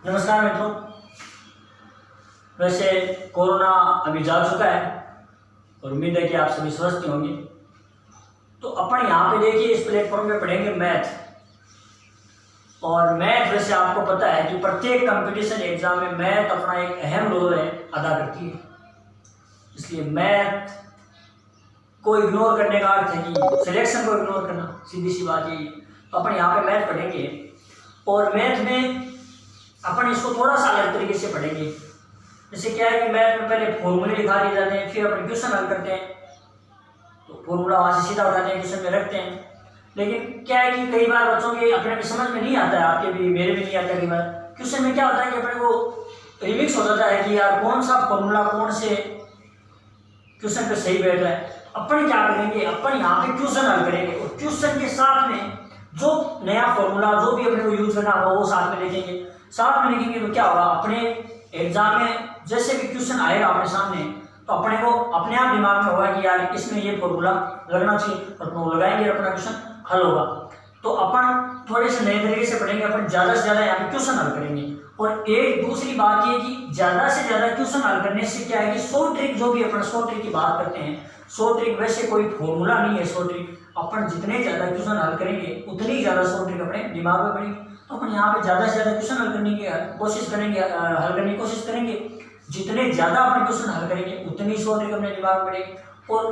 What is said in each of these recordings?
नमस्कार मित्रों। वैसे कोरोना अभी जा चुका है और उम्मीद है कि आप सभी स्वस्थ होंगे। तो अपन यहाँ पे देखिए इस प्लेटफॉर्म पे पढ़ेंगे मैथ। और मैथ वैसे आपको पता है कि प्रत्येक कंपटीशन एग्जाम में मैथ अपना एक अहम रोल है अदा करती है। इसलिए मैथ को इग्नोर करने का अर्थ है कि सिलेक्शन को इग्नोर करना, सीधी सी बात यही है। तो अपन यहाँ पे मैथ पढ़ेंगे और मैथ में अपन इसको थोड़ा सा अलग तरीके से पढ़ेंगे। जैसे क्या है कि मैथ में पहले फॉर्मूले लिखा दिए जाते हैं, फिर अपन क्वेश्चन हल करते हैं। तो फॉर्मूला वहाँ से सीधा उठाते हैं, क्वेश्चन में रखते हैं। लेकिन क्या है कि कई बार बच्चों के अपने समझ में नहीं आता है, आपके भी मेरे भी नहीं आता। कई बार क्वेश्चन में क्या होता है कि अपने को रिमिक्स हो जाता है कि यार कौन सा फॉर्मूला कौन से क्वेश्चन पे सही बैठ रहा है। अपन क्या करेंगे, अपन यहाँ पे क्वेश्चन हल करेंगे और क्वेश्चन के साथ में जो नया फॉर्मूला जो भी अपने को यूज करना होगा वो साथ में लिखेंगे। साथ में लिखेंगे तो क्या होगा, अपने एग्जाम में जैसे भी क्वेश्चन आएगा अपने सामने तो अपने को अपने आप दिमाग में होगा कि यार इसमें ये फॉर्मूला लगना चाहिए, अपन वो लगाएंगे और अपना क्वेश्चन हल होगा। तो अपन थोड़े से नए तरीके से पढ़ेंगे, अपन ज़्यादा से ज़्यादा यहाँ पे क्वेश्चन हल करेंगे। और एक दूसरी बात ये कि ज़्यादा से ज़्यादा क्वेश्चन हल करने से क्या है कि 100 ट्रिक जो भी अपन 100 ट्रिक की बात करते हैं, 100 ट्रिक वैसे कोई फॉर्मूला नहीं है। 100 ट्रिक अपन जितने ज़्यादा क्वेश्चन हल करेंगे उतनी ज़्यादा 100 ट्रिक अपने दिमाग में पड़ेगी। तो अपन यहाँ पे ज़्यादा से ज़्यादा क्वेश्चन हल करने की कोशिश करेंगे, हल करने की कोशिश करेंगे। जितने ज़्यादा अपन क्वेश्चन हल करेंगे उतनी 100 ट्रिक अपने दिमाग में पड़ेगी। और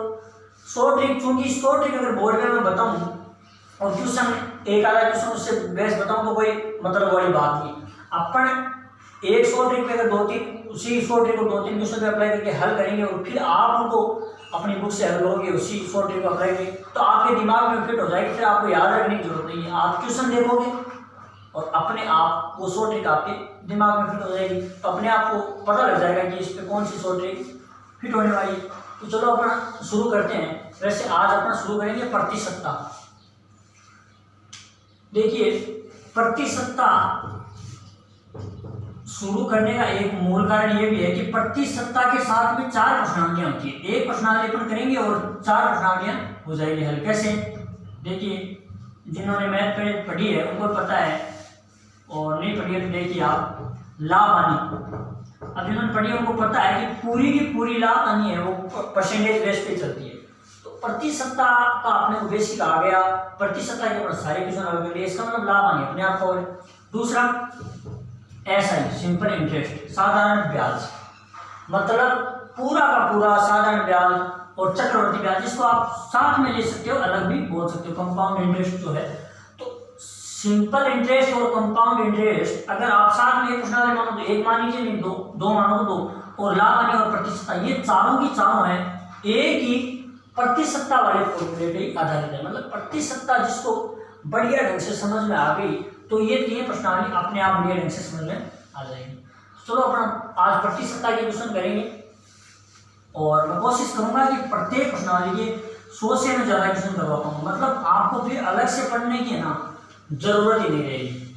100 ट्रिक, चूंकि 100 ट्रिक अगर बोर्ड में मैं बताऊँ और क्वेश्चन एक आधा क्वेश्चन उससे बेस्ट बताऊँ तो कोई मतलब वाली बात नहीं। अपन एक 100 ट्रिक पे अगर 2-3 उसी 100 ट्रिक को 2-3 क्वेश्चन पे अप्लाई करके हल करेंगे और फिर आप उनको अपनी बुक से हल करोगे, उसी 100 ट्रिक को अप्लाई करेंगे तो आपके दिमाग में फिट हो जाएगी। फिर आपको याद रखने की जरूरत नहीं है, आप क्वेश्चन देखोगे और अपने आप वो 100 ट्रिक आपके दिमाग में फिट हो जाएगी। तो अपने आप को पता लग जाएगा कि इस पे कौन सी 100 ट्रिक फिट होने वाली है। तो चलो अपन शुरू करते हैं। वैसे आज अपन शुरू करेंगे प्रतिशतता। देखिए प्रतिशतता शुरू करने का एक मूल कारण ये भी है कि प्रतिशतता के साथ में 4 प्रश्नावलियां होती है। एक प्रश्नावली अपन करेंगे और 4 प्रश्नावलियां हो जाएगी हल। कैसे, देखिए जिन्होंने मैथ पढ़ी है उनको पता है और नहीं पढ़ी है तो देखिए आप लाभ हानि। अब जिन्होंने पढ़ी है उनको पता है कि पूरी की पूरी लाभ हानि है वो परसेंटेज बेस पे चलती है। तो प्रतिशतता का अपने को बेसिक आ गया, प्रतिशतता के ऊपर सारे क्वेश्चन हल कर लिए, इसका मतलब लाभ हानि अपने आप को। दूसरा SI सिंपल इंटरेस्ट, साधारण ब्याज, मतलब पूरा का पूरा साधारण ब्याज और चक्रवर्ती ब्याज, जिसको आप साथ में ले सकते हो, अलग भी बोल सकते हो, कंपाउंड इंटरेस्ट जो है। तो सिंपल इंटरेस्ट और कंपाउंड इंटरेस्ट अगर आप साथ में एक प्रश्नावली मानो तो एक मान लीजिए, नहीं दो मानो तो दो, और लाभ हानि और प्रतिशतता ये चारों की चारों है एक ही प्रतिशतता वाले फॉर्मूले पे आधारित है। मतलब प्रतिशतता जिसको बढ़िया ढंग से समझ में आ गई तो ये 3 प्रश्नावली अपने आप बढ़िया ढंग से समझ में आ जाएगी। चलो अपन आज प्रतिशतता के क्वेश्चन करेंगे और मैं कोशिश करूंगा कि प्रत्येक प्रश्नावली के 100 से मैं ज़्यादा क्वेश्चन करवा पाऊँ। मतलब आपको फिर अलग से पढ़ने की ना जरूरत ही नहीं रहेगी।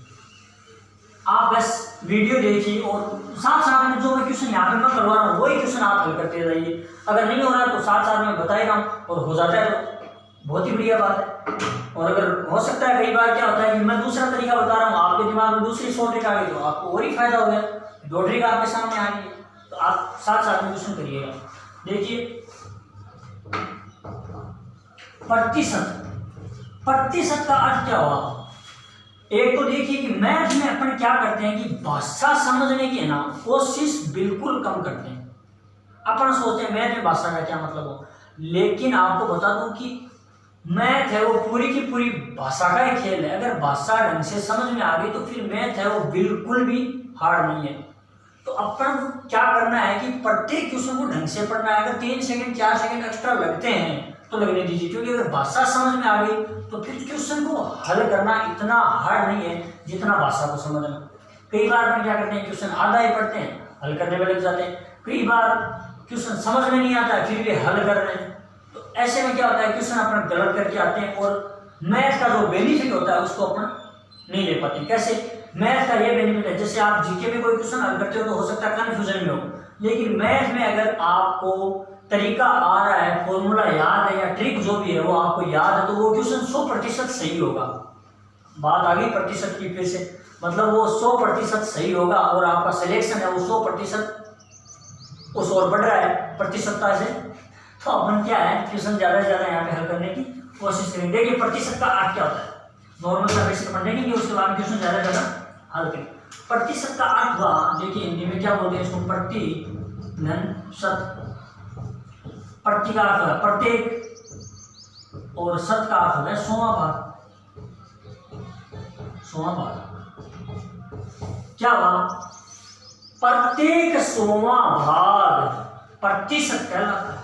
आप बस वीडियो देखिए और साथ साथ में जो मैं क्वेश्चन यहाँ पे मैं करवा रहा हूँ वही क्वेश्चन आप हल करते जाइए। अगर नहीं हो रहा है तो साथ साथ में बता ही रहा हूँ और हो जाता है तो बहुत ही बढ़िया बात है। और अगर हो सकता है कई बार क्या होता है कि मैं दूसरा तरीका बता रहा हूँ, आपके दिमाग में दूसरी 100 ट्रिक आ गई तो आपको और ही फायदा हो गया, 2 ट्रिक आपके सामने आ गई। तो आप साथ साथ में क्वेश्चन करिएगा। देखिए प्रतिशत का अर्थ क्या हुआ। एक तो देखिए कि मैथ में अपन क्या करते हैं कि भाषा समझने की है ना कोशिश बिल्कुल कम करते हैं। अपन सोचते हैं मैथ में भाषा का क्या मतलब हो, लेकिन आपको बता दूं कि मैथ है वो पूरी की पूरी भाषा का ही खेल है। अगर भाषा ढंग से समझ में आ गई तो फिर मैथ है वो बिल्कुल भी हार्ड नहीं है। तो अपन क्या करना है कि प्रत्येक क्वेश्चन को ढंग से पढ़ना है। अगर 3 सेकंड 4 सेकंड एक्स्ट्रा लगते हैं तो लगने दीजिए, क्योंकि अगर भाषा समझ में आ गई तो फिर क्वेश्चन को हल करना इतना हार्ड नहीं है जितना भाषा को समझना। कई बार अपन क्या करते हैं क्वेश्चन आधा ही पढ़ते हैं, हल करने में लग जाते हैं। कई बार क्वेश्चन समझ में नहीं आता है फिर भी हल कर रहे हैं। तो ऐसे में क्या होता है क्वेश्चन अपना गलत करके आते हैं और मैथ का जो बेनिफिट होता है उसको अपन नहीं ले पाते। कैसे, मैथ का ये बेनिफिट है जैसे आप जीके में कोई क्वेश्चन हल करते हो तो हो सकता है कंफ्यूजन में हो, लेकिन मैथ में अगर आपको तरीका आ रहा है, फॉर्मूला याद है या ट्रिक जो भी है वो आपको याद है तो वो क्वेश्चन 100% सही होगा। बात आ गई प्रतिशत की फिर से, मतलब वो 100% सही होगा और आपका सिलेक्शन है वो 100% उस और बढ़ रहा है प्रतिशतता से, तो अपन क्या है क्वेश्चन ज़्यादा से ज़्यादा यहाँ पे हल करने की कोशिश करेंगे। देखिए प्रतिशत का अर्थ क्या होता है, नॉर्मल सा बेसिक पढ़ेंगे उसके बाद क्वेश्चन ज़्यादा से ज़्यादा हल करेंगे। प्रतिशत का अर्थ हुआ, देखिए हिंदी में क्या बोलते हैं इसको, प्रतिशत। प्रति का अर्थ है प्रत्येक और शत का अर्थ है 100वां भाग। 100वां भाग क्या हुआ, प्रत्येक 100वां भाग प्रतिशत कहलाता है।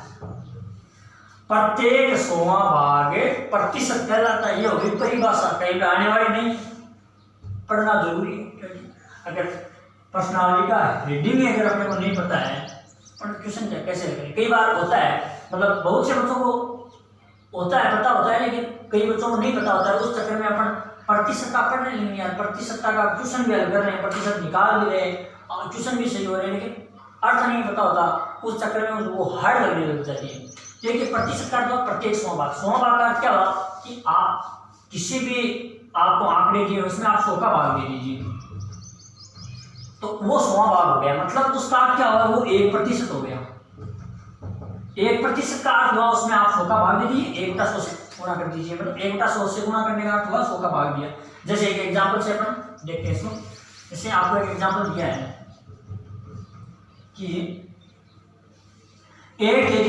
प्रत्येक 100वां भाग प्रतिशत कहलाता है। ये होगी परिभाषा, कहीं पे आने वाली नहीं, पढ़ना जरूरी है। अगर पर्सनालिटी का रीडिंग अगर अपने को नहीं पता है क्वेश्चन कैसे करें, कई बार होता है, मतलब बहुत से बच्चों को होता है पता होता है लेकिन कई बच्चों को नहीं पता होता है, उस चक्कर में अपन प्रतिशत का पढ़ नहीं यार, प्रतिशत का क्वेश्चन भी हल कर रहे हैं, प्रतिशत निकाल भी रहे हैं और क्वेश्चन भी सही हो रहे हैं, लेकिन अर्थ नहीं पता होता, उस चक्कर में वो हार्ड लगने लग जाती है। देखिए प्रतिशत का अर्थ प्रत्येक 100वां भाग। 100वां भाग का अर्थ क्या हुआ कि आप किसी भी आपको आंकड़े दिए उसमें आप 100 का भाग दे दीजिए, तो वो 100वां भाग हो गया, मतलब उसका अर्थ क्या हुआ, वो 1% हो गया। 1% का अर्थ हुआ उसमें आप 100 का भाग दे दीजिए, 1/100 से गुणा कर दीजिए, मतलब 1/100 से गुणा करने का अर्थ हुआ 100 का भाग दिया। जैसे एक एग्जाम्पल से अपन देखते हैं इसको, जैसे आपको एक एग्जाम्पल दिया है कि 1 kg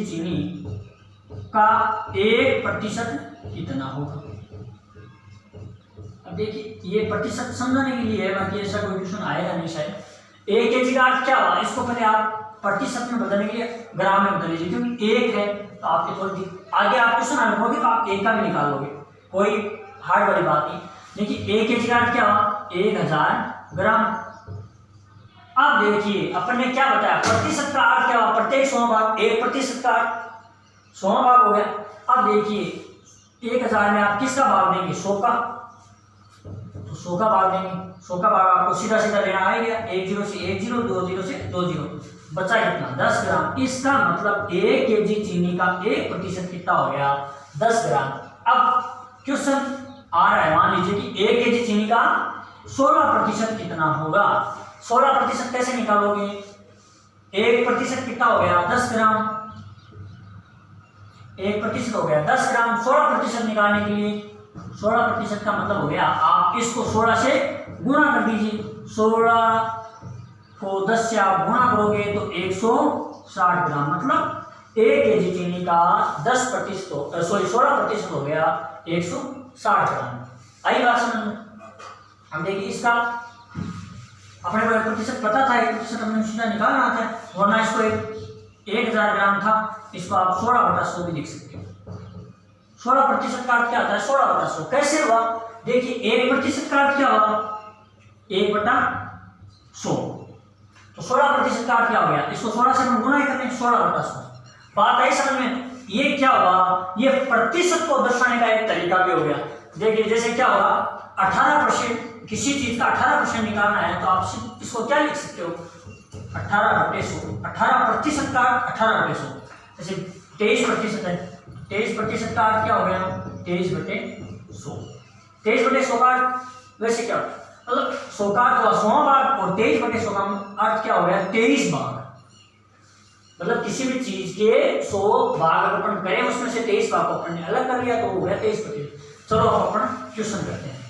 चीनी का 1% कितना होगा। अब देखिए ये प्रतिशत समझाने के लिए है, बाकी ऐसा कोई क्वेश्चन आएगा नहीं शायद। 1 kg का अर्थ क्या हुआ, इसको पहले आप प्रतिशत में बदलने के लिए ग्राम में बदल लीजिए, क्योंकि 1 है तो आपके थोड़ी आगे आप क्वेश्चन हल करोगे तो आप 1 का भी निकाल लोगे, कोई हार्ड वाली बात नहीं। देखिए 1 kg का अर्थ क्या हुआ, 1000 ग्राम। अब देखिए अपन ने क्या बताया, प्रतिशत का अर्थ क्या हुआ, प्रत्येक 100वां भाग, 1% का 100वां भाग हो गया। अब देखिए 1000 में आप किसका भाग देंगे, 100 का, तो 100 का भाग देंगे। 100 का भाग आपको सीधा सीधा लेना आ गया, 1 0 से 1 0, 2 0 से 2 0, बचा कितना 10 ग्राम। इसका मतलब 1 kg चीनी का 1% कितना हो गया, 10 ग्राम। अब क्वेश्चन आ रहा है, मान लीजिए कि 1 kg चीनी का 16% कितना होगा। 16% कैसे निकालोगे, 1% कितना हो गया, 10 ग्राम। 1% हो गया 10 ग्राम। 16% निकालने के लिए 16% का मतलब हो गया, आप इसको 16 से गुणा कर दीजिए। 16 को 10 से आप गुणा करोगे तो 160 ग्राम, मतलब 1 kg चीनी का 16% हो गया 160 ग्राम। आई बात समझ में। हम देखिए इसका अपने को 1% पता था, 1% हमने सीधा निकालना था, वरना इसको 1000 ग्राम था, इसको आप 16/100 भी लिख सकते हो। 16% का अर्थ क्या होता है, 16/100 कैसे हुआ, देखिए 1% का अर्थ क्या हुआ, 1/100, तो 16% का अर्थ क्या हो गया, इसको 16 से हम गुणा ही करते हैं, 16/100। बात आई समझ में। ये क्या हुआ, ये प्रतिशत को दर्शाने का एक तरीका भी हो गया। देखिए जैसे क्या होगा, 18% किसी चीज का 18% निकालना है तो आप इसको क्या लिख सकते हो, 18/100। 18% का 18/100। जैसे 23% है, 23% का अर्थ क्या हो गया, 23/100। 23/100 का वैसे क्या, मतलब 100 का अर्थ हुआ 100वां भाग और 23/100 का अर्थ क्या हो गया, 23 भाग। मतलब किसी भी चीज के 100 भाग अगर अपन करें उसमें से 23 भाग को अपन ने अलग कर लिया तो हो गया 23%। चलो अब अपन क्वेश्चन करते हैं।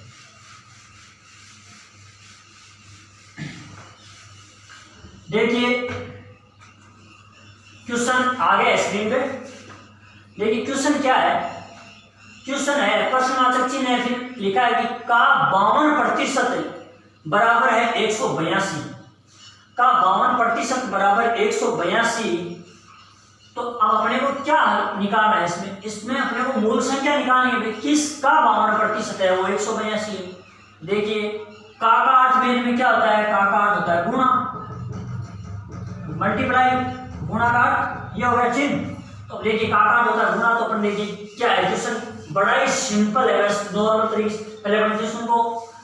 देखिए क्वेश्चन आ गया स्क्रीन पे। देखिए क्वेश्चन क्या है, क्वेश्चन है प्रश्नवाचक चिन्ह है, फिर लिखा है कि का 52% बराबर है 182, का 52% बराबर 182। तो अब अपने को क्या निकालना है इसमें, इसमें अपने को मूल संख्या निकालनी है, किसका 52% है, वो 182 है। देखिए का अर्थ में क्या होता है, का अर्थ होता है गुणा, मल्टीप्लाई, गुणा का अर्थ ये हो गया चिन्ह। तो देखिए का अर्थ होता है गुणा, तो अपन देखिए क्या है, क्वेश्चन बड़ा ही सिंपल है, नॉर्मल तरीके से पहले अपन क्वेश्चन को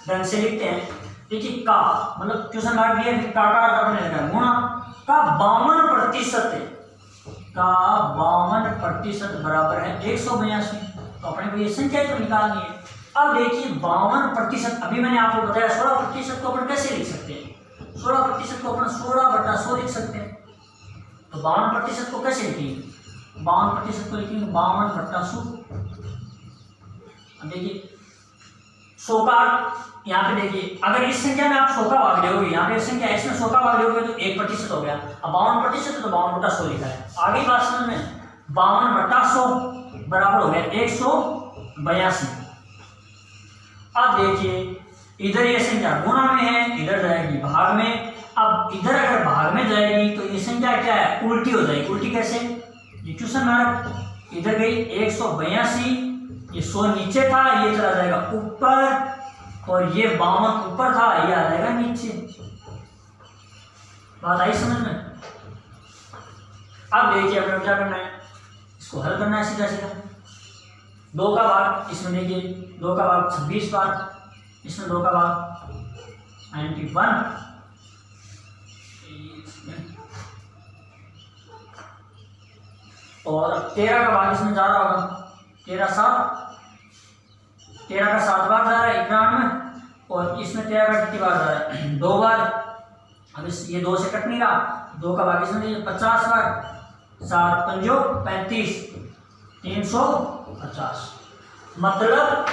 ढंग से लिखते हैं। देखिए का मतलब क्वेश्चन मार्क दिया, का अर्थ अपने लिखा है गुणा, का 52% है, का 52% बराबर है 182। तो अपने को ये संख्या तो निकालनी है। अब देखिए 52%, अभी मैंने आपको बताया 16% को अपन कैसे लिख सकते हैं, 16% को अपन 16/100 लिख सकते हैं। तो 52% को कैसे लिखेंगे, 52% को लिखेंगे 52/100। अब देखिए 100 का यहाँ पे देखिए, अगर इस संख्या में आप 100 का भाग दोगे, यहाँ पे संख्या इसमें 100 का भाग दोगे तो 1% हो गया। अब 52% तो 52/100 लिखा है। आगे बात समझ में, 52/100 बराबर हो गया 182। अब देखिए इधर ये संख्या गुणा में है, इधर जाएगी भाग में। अब इधर अगर भाग में जाएगी तो ये संख्या क्या है, उल्टी हो जाएगी। उल्टी कैसे, ये क्वेश्चन मार्क इधर गई 182, ये 100 नीचे था, ये चला जाएगा ऊपर, और ये 52 ऊपर था, ये आ जाएगा नीचे। बात आई समझ में। अब देखिए अपने क्या करना है, इसको हल करना है सीधा सीधा। 2 का भाग, इसमें देखिए 2 का भाग 26 बार, इसमें 2 का भाग 91, और 13 का भाग इसमें जा रहा होगा 13 का 7 बार जा रहा है 91, और इसमें 13 का कितनी बार जा रहा है 2 बार। अब इस ये 2 से कट नहीं रहा, 2 का भाग इसमें 50 बार, 7 पंजो 35, 350, मतलब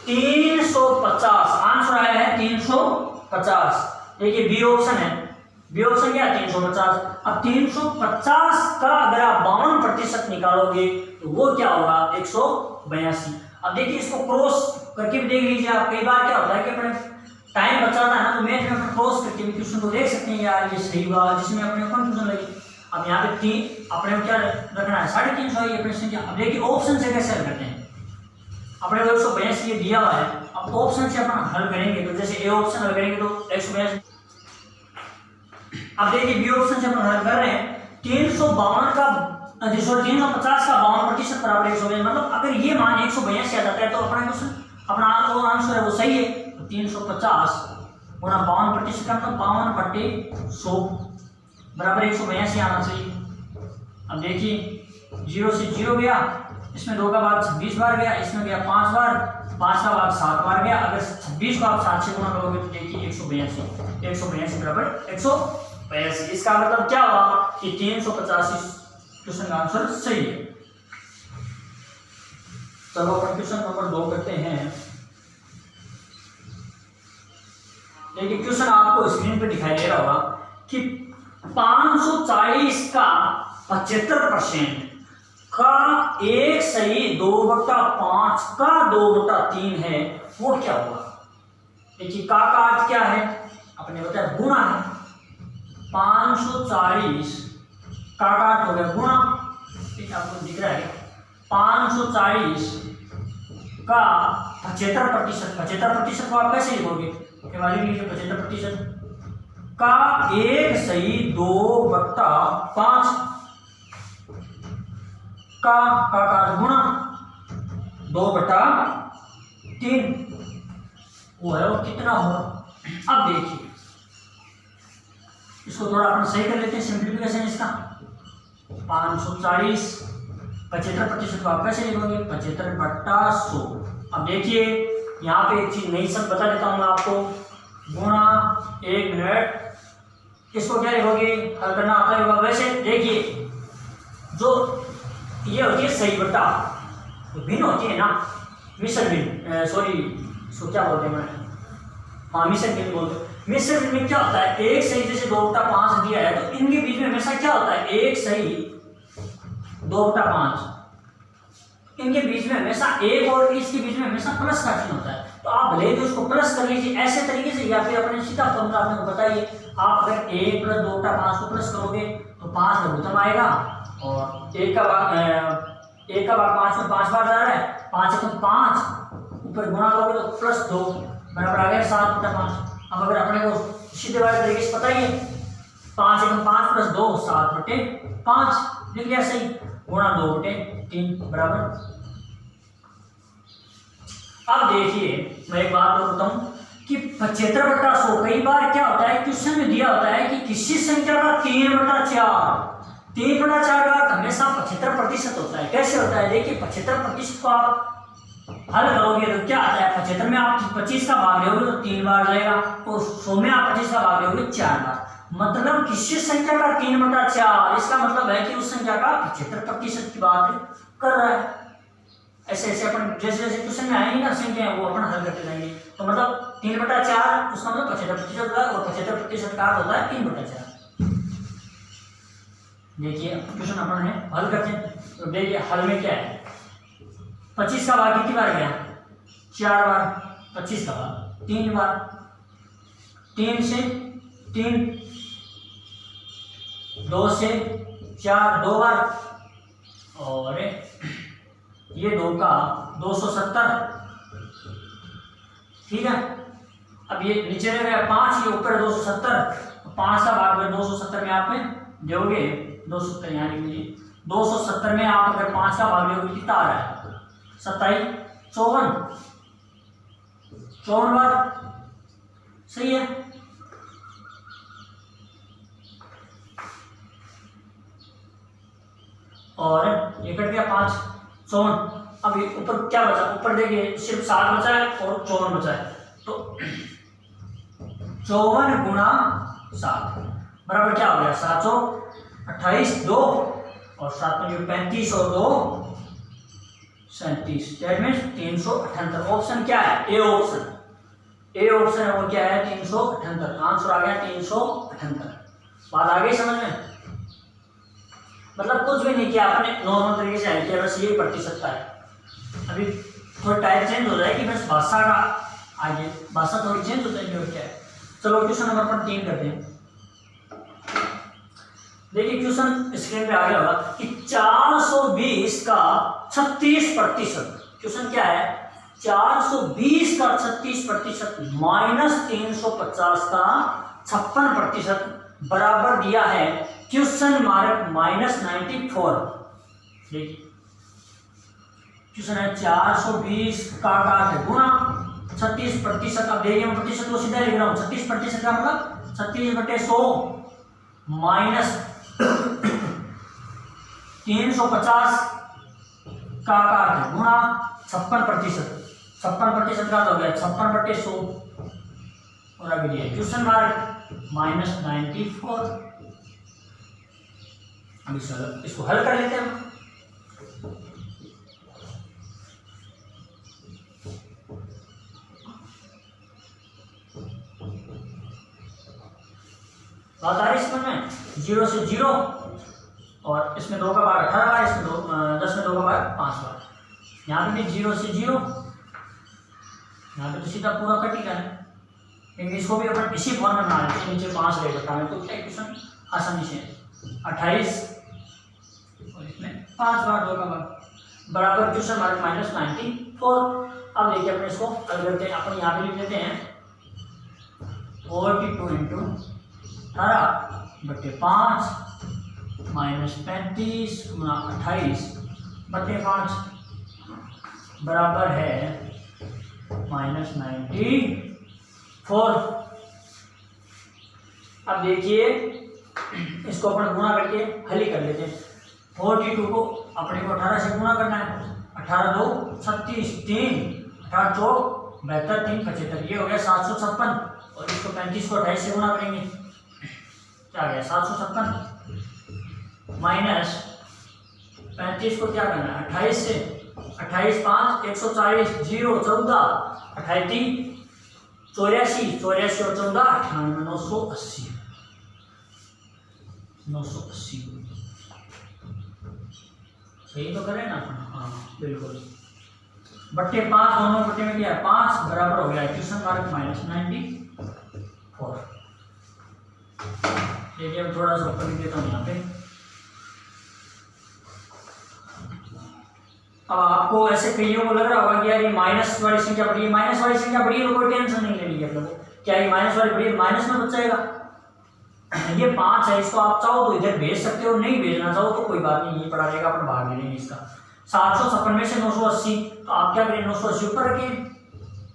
350 आंसर आया है 350। देखिए बी ऑप्शन है, बी ऑप्शन क्या है 350। अब 350 का अगर आप 52% निकालोगे तो वो क्या होगा 182। अब देखिए इसको क्रॉस करके भी देख लीजिए आप। कई बार क्या होता है कि अपने टाइम बचाना है ना, तो मैथ में अपने क्रॉस करके भी क्वेश्चन को देख सकते हैं, यार ये सही हुआ, जिसमें अपने कंफ्यूजन लगी। अब यहाँ पे 3 अपने को क्या रखना है 350 ये अपने संख्या। अब देखिए ऑप्शन से कैसे हल करते हैं, अपने को 182 ये दिया हुआ है, अब ऑप्शन से अपन हल करेंगे। तो जैसे ए ऑप्शन हल करेंगे तो 182। अब देखिए बी ऑप्शन से अपन हल कर रहे हैं 352 का 350 का 52% बराबर 182, मतलब अगर ये मान 182 आ जाता है तो अपना आंसर है वो सही है। तो 350 गुणा 52% का मतलब 52/100 बराबर 182 आना चाहिए। अब देखिए 0 से 0 गया, इसमें 2 का भाग 26 बार गया, इसमें गया 5 बार, 5 का भाग 7 बार गया। अगर 26 को आप 7 से गुणा करोगे तो देखिए 182 बराबर 182। इसका मतलब क्या हुआ कि 385 क्वेश्चन का आंसर सही है। चलो अपन क्वेश्चन नंबर 2 करते हैं। देखिए क्वेश्चन आपको स्क्रीन पे दिखाई दे रहा होगा कि 540 का 75% का 1 सही 2/5 का 2/3 है, वो क्या होगा। देखिए का अर्थ क्या है, अपने बताया गुणा है। 540 का अर्थ हो गया गुणा, ठीक है आपको दिख रहा है। 540 का 75%, 75% को आप कैसे लिखोगे, लिख लीजिए 75% का 1 सही 2/5 का गुणा 2/3 वो है, वो कितना होगा। अब देखिए इसको थोड़ा अपन सही कर लेते हैं, सिंप्लीफिकेशन इसका। 540 75% को आप कैसे लिखोगे 75/100। अब देखिए यहाँ पे एक चीज नई सब बता देता हूँ मैं आपको, गुणा 1 मिनट, इसको क्या लिखोगे, हल करना आता होगा। वैसे देखिए जो ये होती है सही बट्टा, तो भिन्न होती है ना, मिश्र भिन्न, सॉरी इसको क्या बोलते हैं मैं, हाँ मिश्र भिन्न बोलते हैं। मिश्र भिन्न में क्या होता है, 1 सही जैसे 2/5 दिया है तो इनके बीच में हमेशा क्या होता है 1 सही 2/5, इनके बीच में हमेशा 1 और इसके बीच में हमेशा प्लस का चिन्ह होता है। तो आप भले तो उसको प्लस कर लीजिए ऐसे तरीके से, या फिर अपने सीधा फॉर्मूला अपने को बताइए। आप अगर 1 + 2/5 को प्लस करोगे तो 5 लघुत्तम आएगा, और 1 का भाग 5 में 5 बार जा रहा है, 5 × 5 ऊपर गुणा करोगे तो +2 बराबर आ गया 7/5। अब अगर अपने को सीधे वाले तरीके से बताइए 5 × 5 + 2 7/5 लिख लिया सही, गुणा 2/3 बराबर। अब देखिए मैं एक बात बताता हूँ कि 75/100 कई बार क्या होता है क्वेश्चन में दिया होता है कि किसी संख्या का 3/4, 3/4 का अर्थ हमेशा 75% होता है। कैसे होता है? देखिए 75% को आप हल करोगे तो क्या आता है? 75 में आप 25 का भाग लोगे तो 3 बार जाएगा, और 100 में आप 25 का भाग लोगे 4 बार। मतलब किसी संख्या का 3/4, इसका मतलब है कि उस संख्या का 75% की बात कर रहा है। ऐसे ऐसे अपन जैसे जैसे क्वेश्चन में आएंगे ना संख्या वो अपन हल करते जाएंगे। तो मतलब 3/4 उसका मतलब 75% होता है, और 75% का अर्थ होता है 3/4। देखिए क्वेश्चन अपन है हल करते हैं। तो देखिए हल में क्या है? 25 का भाग कितनी बार गया? 4 बार। 25 का भाग 3 बार। 3 से 3, 2 से 4 2 बार, और ये 2 का 270। ठीक है। अब ये नीचे रह गया 5, ये ऊपर 270। 5 का भाग 270 में आप दोगे 270, यहाँ लिख लीजिए 270 में आप अगर 5 का भाग दोगे कितना आ रहा है? 27, 54 बार। सही है। और ये कट गया 5, 54। अब ये ऊपर क्या बचा? ऊपर देखिए सिर्फ 7 बचा है और 54 बचा है। तो 54 गुणा 7 बराबर क्या हो गया? 728, 2 और 7 में जो 35 और 2 37, दैट मीन्स 378। ऑप्शन क्या है? A option. ए ऑप्शन है वो क्या है? 378। आंसर आ गया 378। बात आ गई समझ में? मतलब कुछ भी नहीं किया आपने, नॉर्मल तरीके से हल किया, बस यही प्रतिशत का है। अभी थोड़ा टाइप चेंज हो जाएगी बस भाषा का, आगे भाषा थोड़ी चेंज हो जाएगी और क्या है। चलो क्वेश्चन नंबर 3 करते हैं। देखिए क्वेश्चन स्क्रीन पे आ गया होगा कि 420 का 36%। क्वेश्चन क्या है? 420 का 36% माइनस 350 का 56% बराबर दिया है क्वेश्चन मार्क -94। देखिए क्वेश्चन है 420 का गुणा 36%। अब देखिए मैं प्रतिशत को सीधा लिख रहा हूँ। 36% का मतलब 36/100 माइनस 350 का गुणा 56%। 56% का हो गया 56/100 और अभी दिया क्वेश्चन मार्क -94। अब इसको हल कर लेते हैं। बात आ रही समझ में? 0 से 0 और इसमें 2 का भाग 18 बार, इसमें 10 में 2 का भाग 5 बार। यहाँ पे भी 0 से 0, यहाँ पे तो सीधा पूरा कट ही रहा है, लेकिन इसको भी अपन इसी फॉर्म में बना लेते हैं। नीचे 5 रहेगा में तो क्या क्वेश्चन आसानी से 28 और इसमें 5 बार 2 का भाग बराबर क्वेश्चन मार्क -94। अब देखिए अपने इसको हल करते हैं। अपन यहाँ पे लिख लेते हैं 42 × 18/5 -35 गुणा 28/5 बराबर है -94। अब देखिए इसको अपन गुणा करके हल ही कर लेते हैं। 42 को अपने को 18 से गुणा करना है। 18 2 36, 3 18 4 72 3 75, ये हो गया 756। और इसको 35 को 28 से गुणा करेंगे, क्या गया 756 माइनस 35 को क्या करना है 28 से। 28 5 140, 0 14, 28 3 84, 84 और 14 98, 980 980। सही तो करें ना? हाँ बिल्कुल। बट्टे 5 दोनों बट्टे में क्या है 5 बराबर हो गया क्वेश्चन मार्क -94। देखिए अब थोड़ा सा ऊपर लिख देता हूँ यहाँ पे। अब आपको ऐसे कईयों को लग रहा होगा कि यार ये माइनस वाली संख्या बड़ी है, माइनस वाली संख्या बड़ी है तो कोई टेंशन नहीं लेनी है अपने को। क्या ये माइनस वाली बड़ी है? माइनस में बच जाएगा। ये 5 है, इसको आप चाहो तो इधर भेज सकते हो, नहीं भेजना चाहो तो कोई बात नहीं, ये पड़ा रहेगा, अपन भाग ले लेंगे इसका। 756 में से 980, तो आप क्या करें 980 ऊपर रखें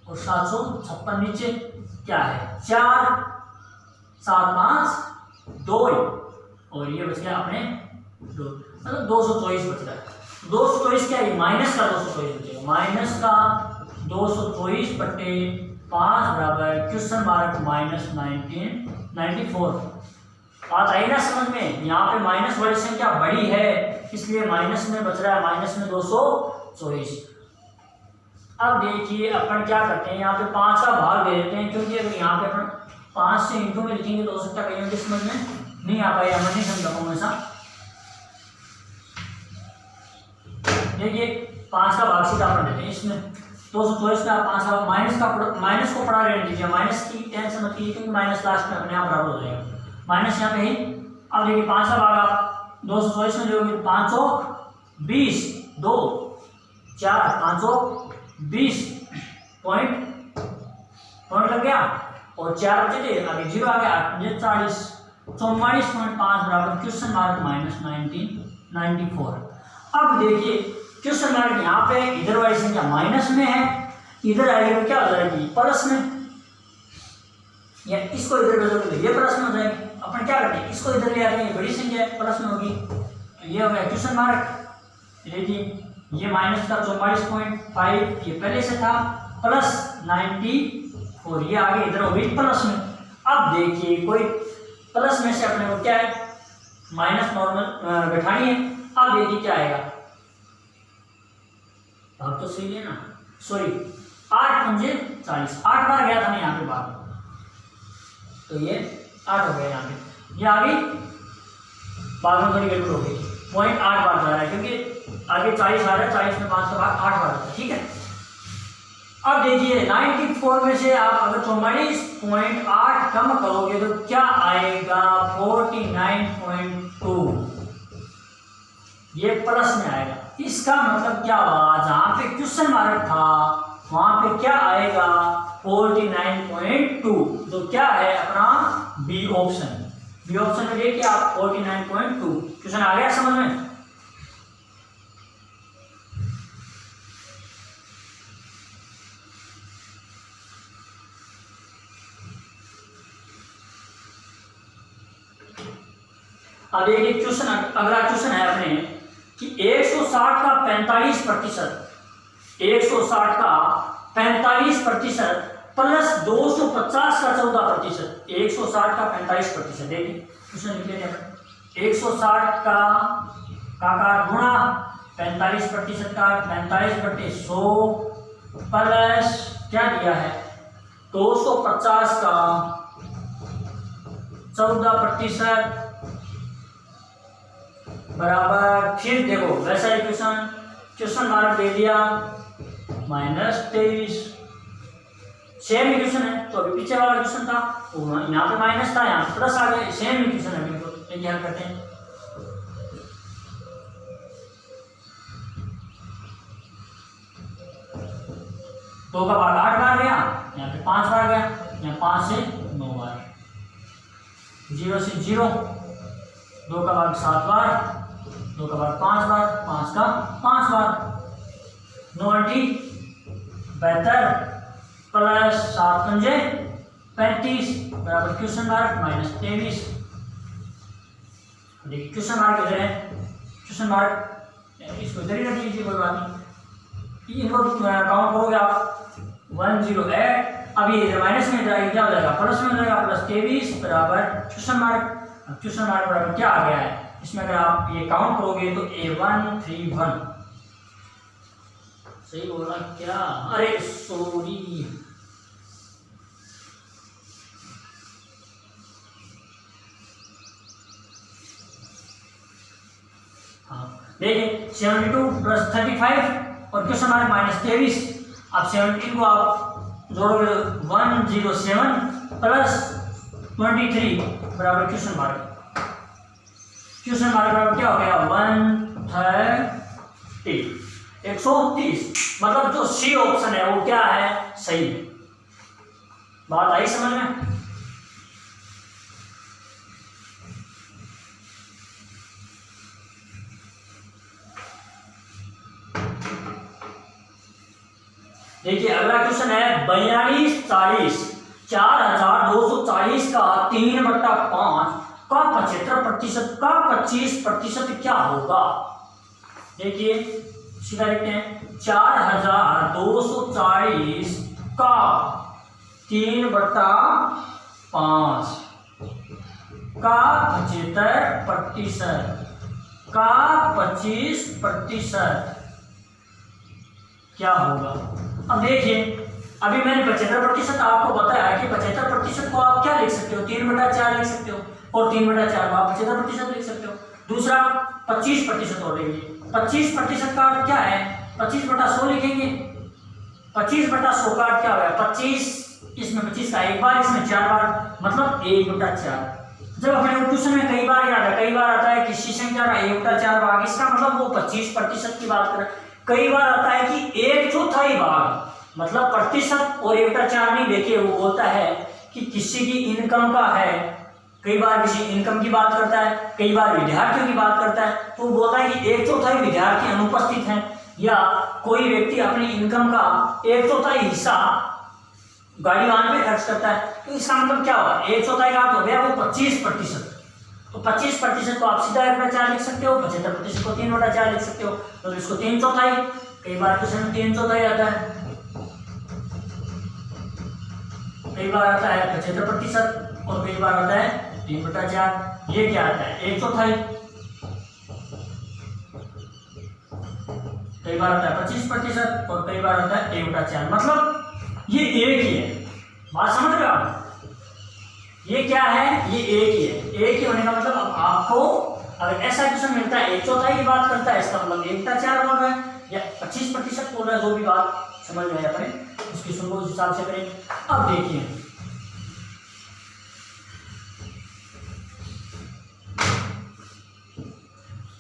और 756 नीचे क्या है 4 7 5 2 और ये बच गया अपने मतलब 224 बच रहा है। 224 क्या है, माइनस का 224 बचेगा, माइनस का 224 बटे 5 बराबर क्वेश्चन मार्क माइनस 1994। बात आई ना समझ में। यहाँ पे माइनस वाली संख्या बड़ी है इसलिए माइनस में बच रहा है, माइनस में 224। अब देखिए अपन क्या करते हैं, यहाँ पे 5 का भाग दे देते हैं, क्योंकि अगर यहाँ पे अपन 5 से इंटू में लिखेंगे तो हो सकता है कहीं समझ में नहीं आ पाएगा, मैं नहीं समझा पाऊंगा ऐसा। देखिए 5 का भाग सीधा अपन देते हैं इसमें, 224 का 5 का माइनस को पढ़ा रहने दीजिए, माइनस की टेंशन मत कीजिए क्योंकि माइनस लास्ट में अपने आप बराबर हो जाएगा, माइनस यहाँ पे ही। अब देखिए 5 का भाग आप 224 में जोड़ोगे 520, 2 4 520 पॉइंट लग गया और 4 बचे थे, आगे 0 आ गया, 40 44.5 बराबर क्वेश्चन मार्क माइनस 1994। अब देखिए क्वेश्चन मार्क यहाँ पे इधर वाली संख्या माइनस में है, इधर आएगी तो क्या हो जाएगी प्लस में, या इसको इधर बदल दो ये प्लस में हो जाएगी। अपन क्या करते हैं, इसको इधर ले आते हैं, ये बड़ी संख्या है प्लस में होगी, तो ये हो गया क्वेश्चन मार्क। देखिए ये माइनस का 44.5 ये पहले से था, प्लस 94 ये आगे इधर हो गई प्लस में। अब देखिए कोई प्लस में से अपने को क्या है माइनस नॉर्मल बैठानी है। अब देखिए क्या आएगा, भाग तो सही है ना, सॉरी 8 पंजे 40, 8 बार गया था ना यहाँ पे भाग, तो ये 8 हो गया यहाँ पे, ये आगे बाद में थोड़ी गड़बड़ हो गई, 0.8 बार जा रहा है क्योंकि आगे 40 आ रहा है, 40 में 5 का भाग 8 बार होता है, ठीक है। अब देखिए 94 में से आप अगर 44.8 कम करोगे तो क्या आएगा 49.2, ये प्लस में आएगा। इसका मतलब क्या हुआ, जहां पे क्वेश्चन मार्क था वहां पे क्या आएगा 49.2, तो क्या है अपना बी ऑप्शन। बी ऑप्शन में देखिए आप 49.2 क्वेश्चन आ गया समझ में। अब देखिए क्वेश्चन, अगला क्वेश्चन है अपने कि 160 का 45%, 160 का 45% प्लस 250 का 14%, 160 का 45%। देखिए क्वेश्चन लिख लेते हैं, 160 का गुणा 45% का 45/100 प्लस क्या दिया है 250 का 14% बराबर, फिर देखो वैसा ही क्वेश्चन मार्क दे दिया -23, सेम ही क्वेश्चन है, तो अभी पीछे वाला क्वेश्चन था वो यहाँ पे माइनस था, यहाँ पे प्लस आ गया, सेम ही क्वेश्चन है बिल्कुल। ये हल करते हैं, दो का भाग 8 बार गया, यहाँ पे 5 बार गया, यहाँ 5 से 9 बार, 0 से 0, 2 का भाग 7 बार, 2 का भाग 5 बार, 5 का 5 बार, 9 72 प्लस 7 पंजे 35 बराबर क्वेश्चन मार्क -23। देखिए क्वेश्चन मार्क इधर है, क्वेश्चन मार्क इसको इधर ही रख लीजिए, कोई बात नहीं, इनको काउंट करोगे आप 108। अब ये इधर माइनस में जाएगा, क्या हो जाएगा प्लस में हो जाएगा, +23 बराबर क्वेश्चन मार्क। क्वेश्चन मार्क बराबर क्या आ गया है इसमें, अगर आप ये काउंट करोगे तो A131, सही बोला क्या, अरे सॉरी, हाँ देखिए 72 + 35 और क्वेश्चन मार्क -23। अब 17 को आप जोड़ोगे 107 प्लस 23 बराबर क्वेश्चन मार्क। क्वेश्चन मार्क बराबर क्या हो गया 130, मतलब जो सी ऑप्शन है वो क्या है सही है। बात आई समझ में। देखिए अगला क्वेश्चन है 4240, 4240 का 3/5 का 75% का 25% क्या होगा। देखिए सीधा लिखते हैं 4240 का 3/5 का 75% का 25% क्या होगा। अब देखिए अभी मैंने 75% आपको बताया कि 75% को आप क्या लिख सकते हो 3/4 लिख सकते हो और 3/4 को आप 75% लिख सकते हो। दूसरा 25% और लेंगे। 25% का अर्थ क्या है 25/100 लिखेंगे। 25/100 का अर्थ क्या होगा 25 इसमें 25 का एक बार इसमें 4 बार मतलब 1/4। जब अपने ट्यूशन में कई बार याद है कई बार आता है किसी संख्या का 1/4 भाग इसका मतलब वो 25% की बात करें। कई बार आता है कि 1/4 भाग मतलब प्रतिशत और 1/4 नहीं। देखिए वो बोलता है कि किसी की इनकम का है कई बार किसी इनकम की बात करता है कई बार विद्यार्थियों की बात करता है तो वो बोलता है कि 1/4 विद्यार्थी अनुपस्थित हैं या कोई व्यक्ति अपनी इनकम का 1/4 हिस्सा गाड़ी वाहन पे खर्च करता है तो इसका मतलब क्या हुआ 1/4 का हो गया वो 25%। तो 25% को आप सीधा 1/4 लिख सकते हो 75% को 3/4 लिख सकते हो तो इसको 3/4 कई बार क्वेश्चन में 3/4 आता है कई बार आता है 75% और कई बार आता है 3/4। ये क्या आता है 1/4 कई बार आता है 25% और कई बार आता है 1/4 मतलब ये एक ही है। बात समझ रहे हो आप ये क्या है ये एक ही है। एक ही होने का मतलब अब आपको अगर ऐसा क्वेश्चन मिलता है 1/4 की बात करता है इसका मतलब 1/4 बोल रहा है या 25% बोल रहा है जो भी बात समझ में आया करें उसकी सुनो उस हिसाब से करें। अब देखिए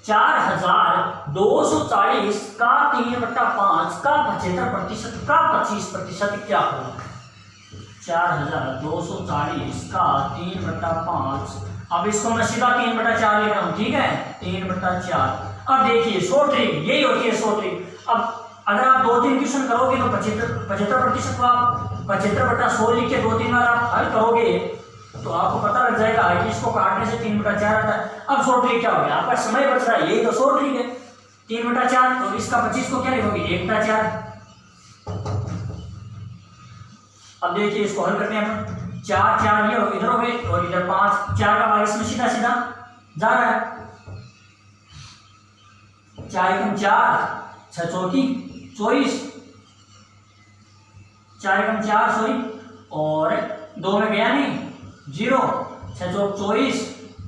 4240 का 3/5 का 75% का 25% क्या होगा। 4240 का 3/5 अब इसको मैं सीधा 3/4 लिख रहा हूं ठीक है 3/4। अब देखिए शॉर्ट ट्रिक यही होती है शॉर्ट ट्रिक। अब अगर आप 2-3 क्वेश्चन करोगे तो 75% को आप 75/100 लिख के 2-3 बार आप हल करोगे तो आपको पता लग जाएगा कि इसको काटने से 3/4 आता है। अब शॉर्ट ट्रिक क्या हो गया आपका समय बच रहा है यही तो शॉर्ट ट्रिक है 3/4 तो इसका 25 को क्या लिखोगे 1/4। अब देखिए इसको हल करते हैं अपन 4 ये इधर हो गए और इधर 5 4 का भाग इसमें सीधा सीधा जा रहा है 4 × 4 6 × 24 4 × 4 सॉरी और 2 में गया नहीं 0 6 × 24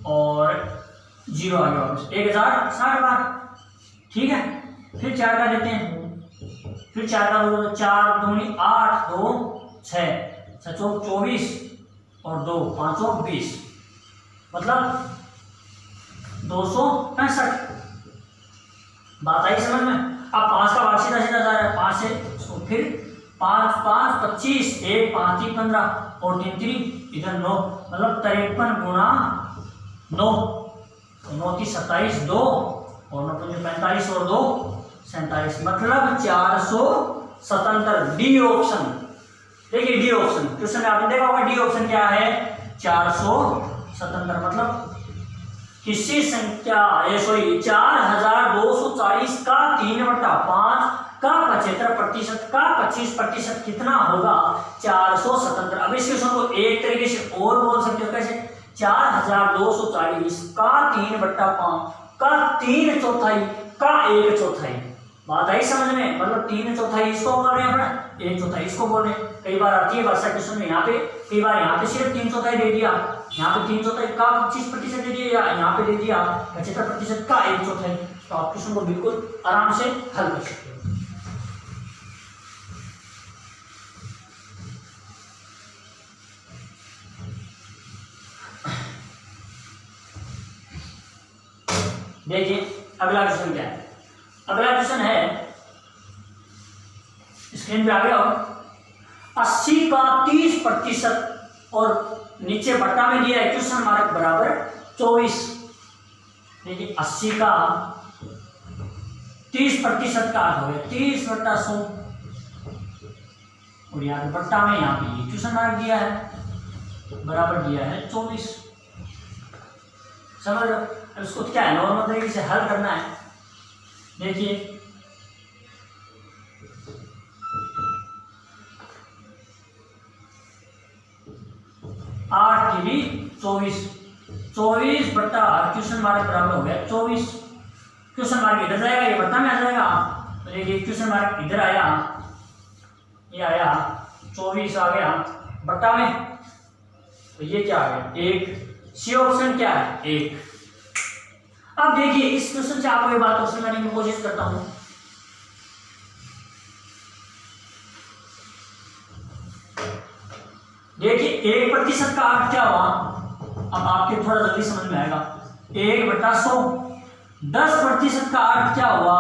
और 0 आ गया वापस 1060 बार ठीक है। फिर 4 का देते हैं फिर 4 का 4 दूनी 8 2 6 6 × 24 और 2 5 × 20 मतलब 265। बात आई समझ में। अब 5 का भाग सीधा सीधा जा रहा है 5 से तो फिर 5 5 25 1 5 3 15 और 3 3 इधर 9 मतलब 53 गुणा 9 तो 9 3 27 2 और 9 5 45 और 2 47 मतलब 477 डी ऑप्शन। देखिए डी ऑप्शन क्वेश्चन में आपने देखा होगा डी ऑप्शन क्या है 477 मतलब किसी संख्या 4240 का 3/5 का 75% का 25% कितना होगा 477। अब इस क्वेश्चन को एक तरीके से और बोल सकते हो कैसे 4240 का 3/5 का 3/4 का 1/4। बात आई समझ में मतलब 3/4 इसको बोल रहे हैं अपना 1/4 इसको बोल रहे हैं। कई बार आती है वर्षा क्वेश्चन में यहाँ पे कई बार यहाँ पे सिर्फ 3/4 दे दिया यहाँ पे 3/4 का 25% दे दिया या यहाँ पे दे दिया 75% का 1/4 तो आप क्वेश्चन को बिल्कुल आराम से हल कर सकते हो। देखिए अगला क्वेश्चन क्या है। अगला क्वेश्चन है स्क्रीन पे आ गया हो 80 का 30% और नीचे बट्टा में दिया है क्वेश्चन मार्क बराबर 24। देखिए 80 का 30% का हो गया 30/100 और यहाँ पे बट्टा में यहाँ पे क्वेश्चन मार्क दिया है बराबर दिया है 24। समझ लो। अब इसको क्या है, नॉर्मल तरीके से हल करना है। देखिए 8 की 24, 24 बट्टा क्वेश्चन मार्क बराबर हो गया 24। क्वेश्चन मार्क इधर जाएगा, ये बट्टा में आ जाएगा। तो देखिए क्वेश्चन मार्क इधर आया, ये आया 24 आ गया बट्टा में, तो ये क्या आ गया 1। सी ऑप्शन क्या है 1। अब देखिए इस क्वेश्चन से आपको ये बात समझने की कोशिश करता हूं। देखिए 1% का अर्थ क्या हुआ, अब आपके थोड़ा जल्दी समझ में आएगा। 1/100। 10% का अर्थ क्या हुआ,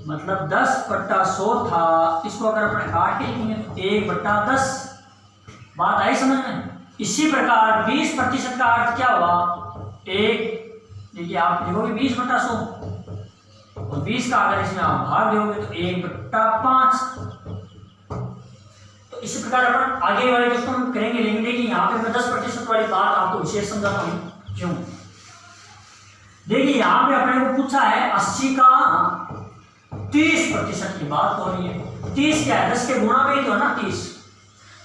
मतलब 10/100 था। इसको अगर अपने काट के लिखेंगे तो 1/10। बात आई समझ में। इसी प्रकार 20% का अर्थ क्या हुआ 1। देखिए आप लिखोगे 20/100 और 20 का अगर इसमें आप भाग दोगे तो 1/5। तो इसी प्रकार अपन आगे वाले क्वेश्चन हम करेंगे, लेकिन देखिए यहाँ पे मैं 10% वाली बात आपको विशेष समझाता हूँ क्यों। देखिए यहाँ पे अपने को पूछा है 80 का 30% की बात हो रही है। 30 क्या है, 10 के गुणा में ही तो है ना 30।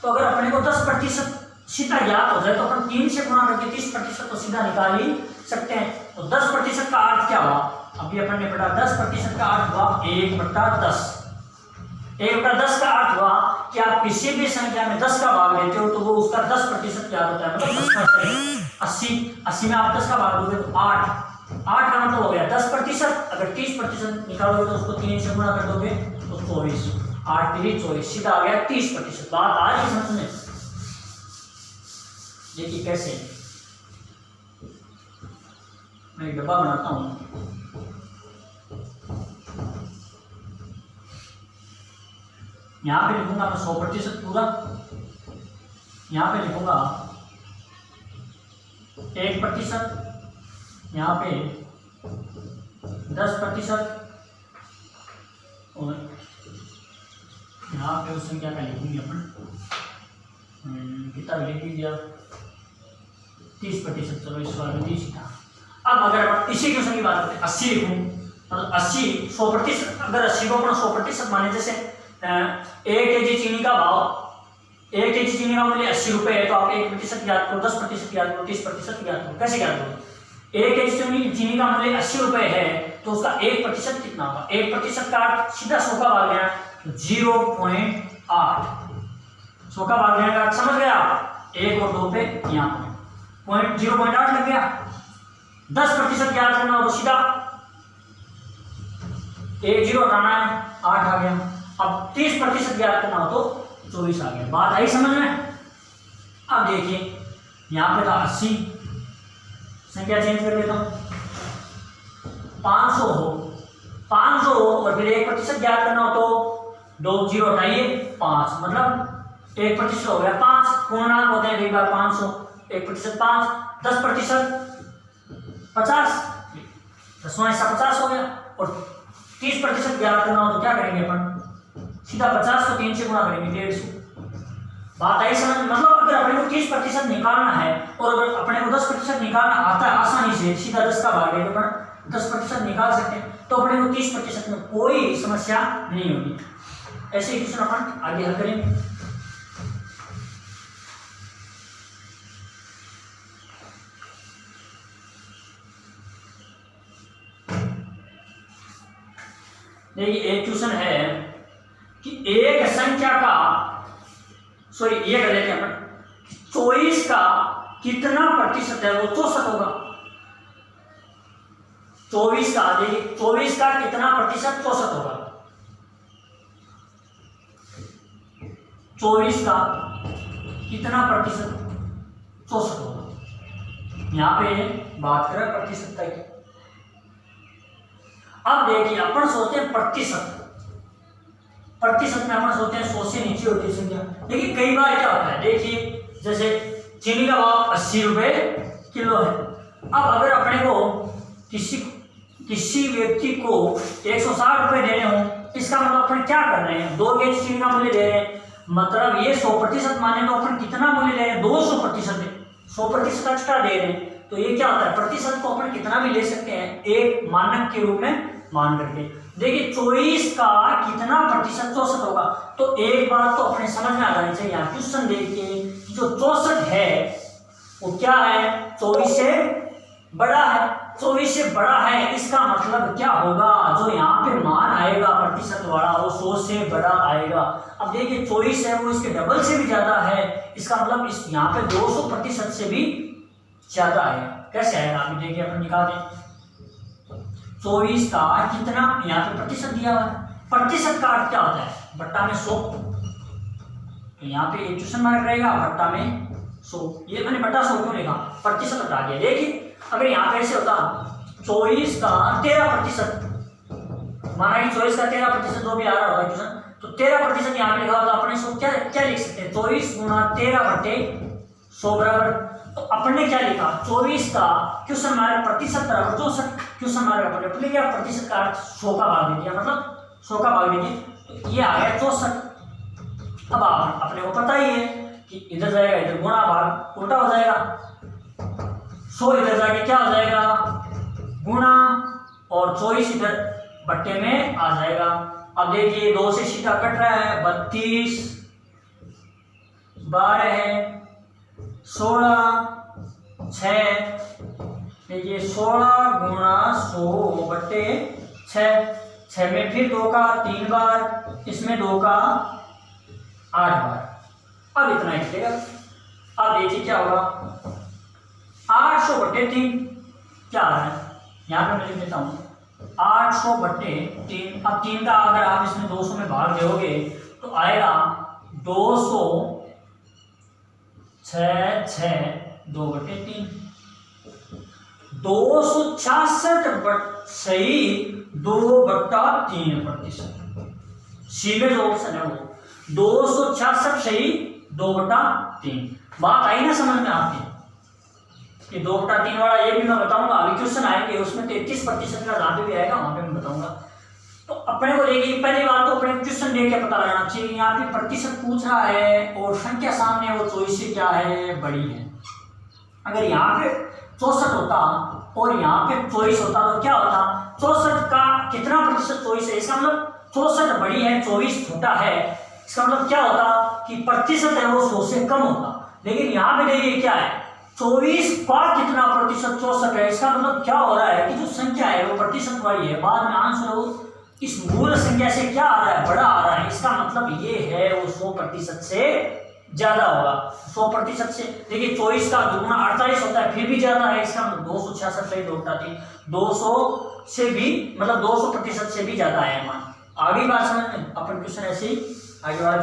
तो अगर अपने को 10% सीधा ज्ञात हो जाए तो अपन 3 से गुणा करके 30% तो सीधा निकाल ही सकते हैं। तो 10% का अर्थ क्या हुआ, अभी अपन ने पढ़ा 10% का अर्थ हुआ 1/10। 1/10 का अर्थ हुआ कि आप किसी भी संख्या में 10 का भाग लेते हो तो वो उसका 10% याद होता है, मतलब 10%। 80 में आप 10 का भाग दोगे तो 8 का मतलब हो गया 10%। अगर 30% निकालोगे तो उसको 3 से गुणा कर दोगे तो 24। 8 3 24, सीधा आ गया 30%। बात आ रही समझ में। देखिए कैसे, मैं एक डब्बा बनाता हूं। यहां पे लिखूंगा मैं 100% पूरा, यहां पे लिखूंगा 1%, यहाँ पे 10% और यहाँ पे उस संख्या का लिखेंगे अपन, कितना लिख दीजिए 30%। चलो इस बार में 30 था। अब अगर इसी क्वेश्चन की बात करते हैं 80 लिखूँ, मतलब 80 100%। अगर 80 को अपना 100% माने, जैसे 1 kg चीनी का भाव, 1 kg चीनी का मूल्य 80 रुपये है, तो आप 1% याद करो, 10% याद करो, 30% याद करो। कैसे याद करो, 1 kg चीनी का मूल्य 80 रुपये है तो उसका 1% कितना होगा। 1% का अर्थ सीधा 100 का भाग गया 0.8। 100 का भाग गया का समझ गया आप, 1 और 2 पे यहाँ पे 0.8 लग गया। 10% याद करना हो तो सीधा 1 0 हटाना है, 8 आ गया। अब 30% याद करना हो तो 24 आ गया। बात आई समझ में। अब देखिए यहाँ पे था 80, संख्या चेंज कर देता हूँ, 500 हो और फिर 1% याद करना हो तो 2 0 हटाइए 5, मतलब 1% हो गया 5। पूर्णांक होते हैं कई बार 500, 1% 5। 10% 50, 10वां हिस्सा 50 हो गया। और 30% याद करना हो तो क्या करेंगे अपन, सीधा 50 को 3 से गुणा करेंगे 150। बात आई समझ। मतलब अगर अपने को 30% निकालना है और अगर अपने को 10% निकालना आता है आसानी से, सीधा 10 का भाग है तो अपन 10% निकाल सकते हैं, तो अपने को 30% में कोई समस्या नहीं होगी। ऐसे ही क्वेश्चन अपन आगे हल करेंगे। देखिए एक क्वेश्चन है कि एक संख्या का, सॉरी ये कर लेते हैं अपन, 24 का कितना प्रतिशत है, वो 64 होगा। 24 का, देखिए 24 का कितना प्रतिशत 64 होगा। 24 का कितना प्रतिशत 64 होगा। यहाँ पे बात करें प्रतिशत की। अब देखिए अपन सोचते हैं प्रतिशत में अपन सोचते हैं 100 से नीचे होती है संख्या, लेकिन कई बार क्या होता है, देखिए जैसे चीनी का भाव 80 रुपए किलो है। अब अगर अपने को किसी व्यक्ति को 160 रुपए देने हो, इसका मतलब अपन क्या कर रहे हैं, 2 केजी चीनी का मूल्य दे रहे हैं, मतलब ये 100% माने तो अपन कितना मूल्य दे रहे हैं 200%, 100% एक्स्ट्रा दे रहे हैं। तो ये क्या होता है, प्रतिशत को अपन कितना भी ले सकते हैं एक मानक के रूप में मान करके। देखिए 24 का कितना प्रतिशत 64 होगा, तो एक बात तो अपने समझ में आ जानी चाहिए। यहाँ क्वेश्चन देख के जो 64 है वो क्या है, 24 से बड़ा है। 24 से बड़ा है इसका मतलब क्या होगा, जो यहाँ पे मान आएगा प्रतिशत वाला वो 100 से बड़ा आएगा। अब देखिए 24 है वो इसके डबल से भी ज्यादा है, इसका मतलब इस यहाँ पे 200% से भी ज्यादा आएगा। कैसे आएगा अभी देखिए अपन निकाल दें। 24 का कितना यहाँ पे प्रतिशत दिया हुआ है, प्रतिशत का अर्थ क्या होता है, बट्टा में 100, तो यहाँ पे एक क्वेश्चन मार्क रहेगा, बट्टा में 100। ये मैंने बट्टा 100 क्यों लिखा, प्रतिशत बता दिया। देखिए अगर यहाँ पे ऐसे होता 24 का 13%, माना कि 24 का 13% जो भी आ रहा होगा क्वेश्चन, तो 13% यहाँ पे लिखा होता, अपने सो क्या क्या लिख सकते हैं, 24 गुणा 13/100 बराबर, तो अपने क्या लिखा 24 का क्वेश्चन मार्क प्रतिशत बराबर 64, क्वेश्चन मार्क अपने लिखा प्रतिशत का अर्थ 100 का भाग दे दिया, मतलब 100 का भाग दे दिया, तो ये आ गया 64। अब आप अपने को पता ही है कि इधर जाएगा इधर गुणा भाग उल्टा हो जाएगा, 100 इधर जाके क्या हो जाएगा गुणा, और 24 इधर बट्टे में आ जाएगा। अब देखिए 2 से सीधा कट रहा है, 32 12 है 16 6, देखिए 16 गुणा 100 बट्टे 6 में फिर 2 का 3 बार, इसमें 2 का 8 बार। अब इतना ही चलेगा। अब देखिए क्या होगा, 800/3 क्या आ रहा है, यहाँ पे मैं लिख देता हूँ 800/3। अब 3 का अगर आप इसमें 200 में भाग दोगे तो आएगा 200 6 2/3, 266 सही 2/3%। सी में जो ऑप्शन है वो 266 सही 2/3। बात आई ना समझ में आपकी, कि 2/3 वाला ये भी मैं बताऊंगा, अभी क्वेश्चन आएंगे उसमें 33% का जहाँ पे भी आएगा वहां पे मैं बताऊंगा। तो अपने को देखिए पहली बात तो अपने क्वेश्चन देख के पता लगाना चाहिए, यहाँ पे प्रतिशत पूछ रहा है और संख्या सामने है वो 24 से क्या है बड़ी है। अगर यहाँ पे 64 होता और यहाँ पे 24 होता तो क्या होता, 64 का कितना प्रतिशत 24 है, इसका मतलब 64 बड़ी है 24 छोटा है, इसका मतलब क्या होता कि प्रतिशत है वो 100 से कम होता। लेकिन यहाँ पे देखिए क्या है 24 का कितना प्रतिशत 64 है, इसका मतलब क्या हो रहा है कि जो संख्या है वो प्रतिशत वाली है, बाद में आंसर वो इस मूल संख्या से क्या आ रहा है बड़ा आ रहा है, इसका मतलब ये है वो 100% से ज्यादा होगा। 100% से देखिए 24 का दुगुना 48 होता है फिर भी ज्यादा है, इसका मतलब 266 सही 2/3 से भी मतलब 200% से भी ज्यादा है मान। आगे बात समझ में, अपन क्वेश्चन ऐसे ही आगे वाला